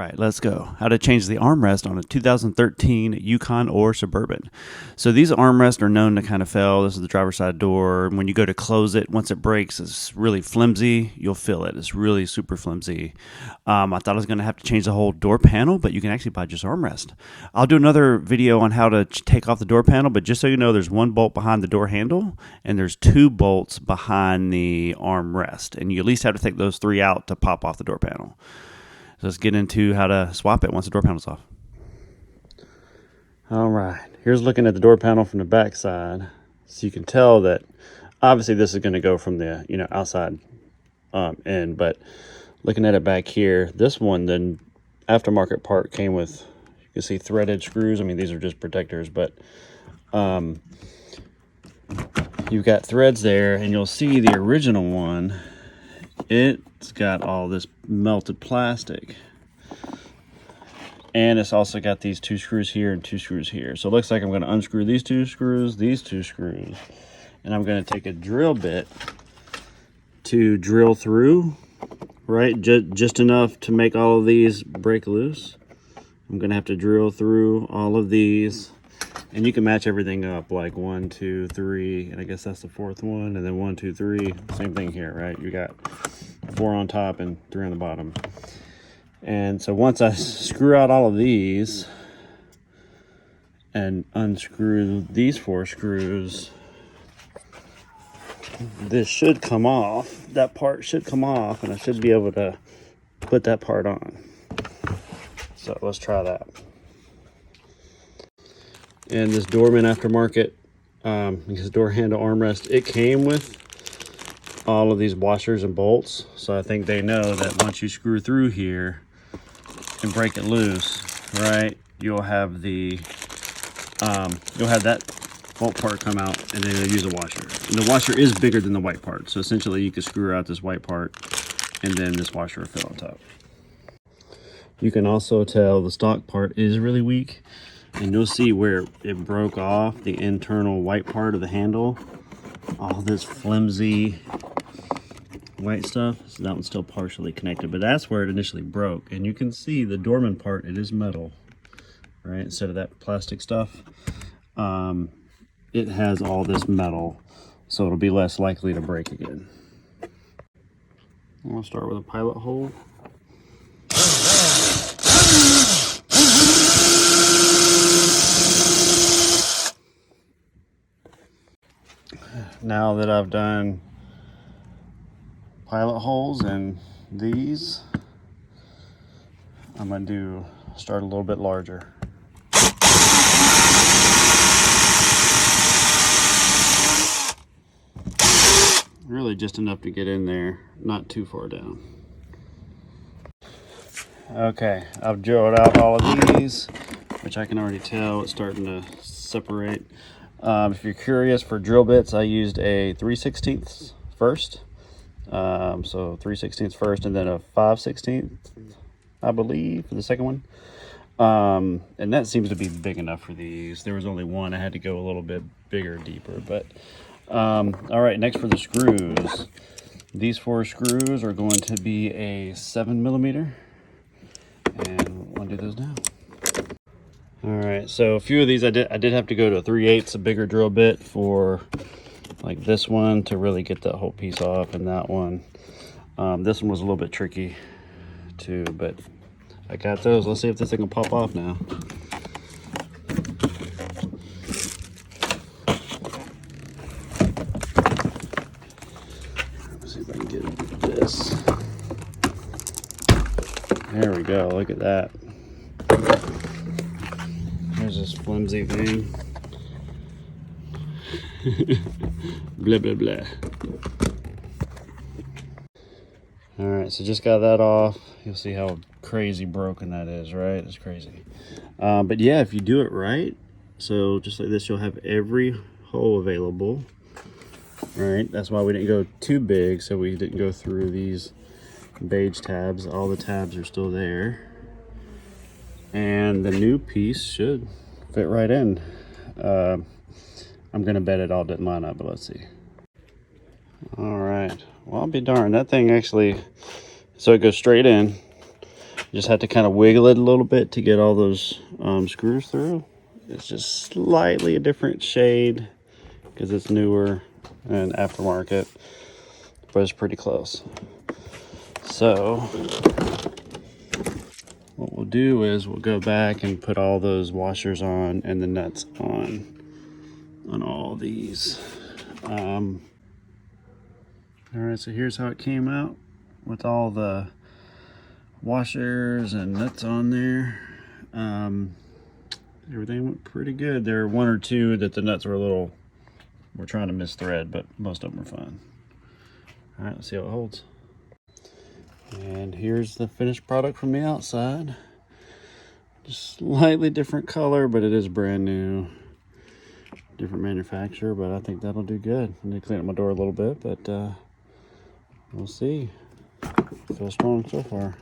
right, let's go. How to change the armrest on a 2013 Yukon or Suburban. So these armrests are known to kind of fail. This is the driver's side door. When you go to close it, once it breaks, it's really flimsy. You'll feel it. It's really super flimsy. I thought I was going to have to change the whole door panel, but you can actually buy just armrest. I'll do another video on how to take off the door panel, but just so you know, there's one bolt behind the door handle, and there's 2 bolts behind the armrest. And you at least have to take those 3 out to pop off the door panel. So let's get into how to swap it once the door panel's off. All right, here's looking at the door panel from the back side. So you can tell that obviously this is going to go from the outside end, but looking at it back here, this one, the aftermarket part came with, you can see, threaded screws. I mean, these are just protectors, but you've got threads there, and you'll see the original one, it's got all this melted plastic, and it's also got these 2 screws here and 2 screws here. So it looks like I'm going to unscrew these 2 screws, and I'm going to take a drill bit to drill through, right, just enough to make all of these break loose. I'm going to have to drill through all of these, and you can match everything up, like 1, 2, 3, and I guess that's the 4th one, and then 1, 2, 3, same thing here, right? You got 4 on top and 3 on the bottom. And so once I screw out all of these and unscrew these 4 screws, this should come off. That part should come off, and I should be able to put that part on. So let's try that. And this Doorman aftermarket, this door handle armrest, it came with all of these washers and bolts. So I think they know that once you screw through here and break it loose, right, you'll have the that bolt part come out, and then you'll use a washer. And the washer is bigger than the white part, so essentially you can screw out this white part and then this washer will fit on top. You can also tell the stock part is really weak, and you'll see where it broke off the internal white part of the handle. All this flimsy white stuff, so that one's still partially connected, but that's where it initially broke. And you can see the Doorman part, it is metal, right, instead of that plastic stuff. It has all this metal, so it'll be less likely to break again. I'm gonna start with a pilot hole. Now that I've done pilot holes in these, I'm gonna start a little bit larger. Really just enough to get in there, not too far down. Okay, I've drilled out all of these, which I can already tell it's starting to separate. If you're curious, for drill bits, I used a 3/16 first. So 3/16 first, and then a 5/16, I believe, for the second one. And that seems to be big enough for these. There was only one. I had to go a little bit bigger, deeper. But all right, next for the screws. These 4 screws are going to be a 7mm, and we'll undo those now. All right, so a few of these I did have to go to a 3/8, a bigger drill bit for like this one to really get that whole piece off, and that one. This one was a little bit tricky too, but I got those. Let's see if this thing can pop off now. Let's see if I can get this. There we go, look at that. There's this flimsy thing. Blah, blah, blah. All right, so just got that off. You'll see how crazy broken that is, right? It's crazy. But yeah, if you do it right, so just like this, you'll have every hole available, right? That's why we didn't go too big, so we didn't go through these beige tabs. All the tabs are still there. And the new piece should fit right in. I'm gonna bet it all didn't line up, but let's see. All right, well, I'll be darned. That thing actually, so it goes straight in. just have to kind of wiggle it a little bit to get all those screws through. It's just slightly a different shade because it's newer and aftermarket, but it's pretty close. So what we'll do is we'll go back and put all those washers on and the nuts on all these. All right, so here's how it came out with all the washers and nuts on there. Everything went pretty good. There were one or two that the nuts were trying to misthread, but most of them were fine. All right, let's see how it holds. And here's the finished product from the outside. Just slightly different color, but it is brand new. Different manufacturer, but I think that'll do good. I need to clean up my door a little bit, but we'll see. Feels strong so far.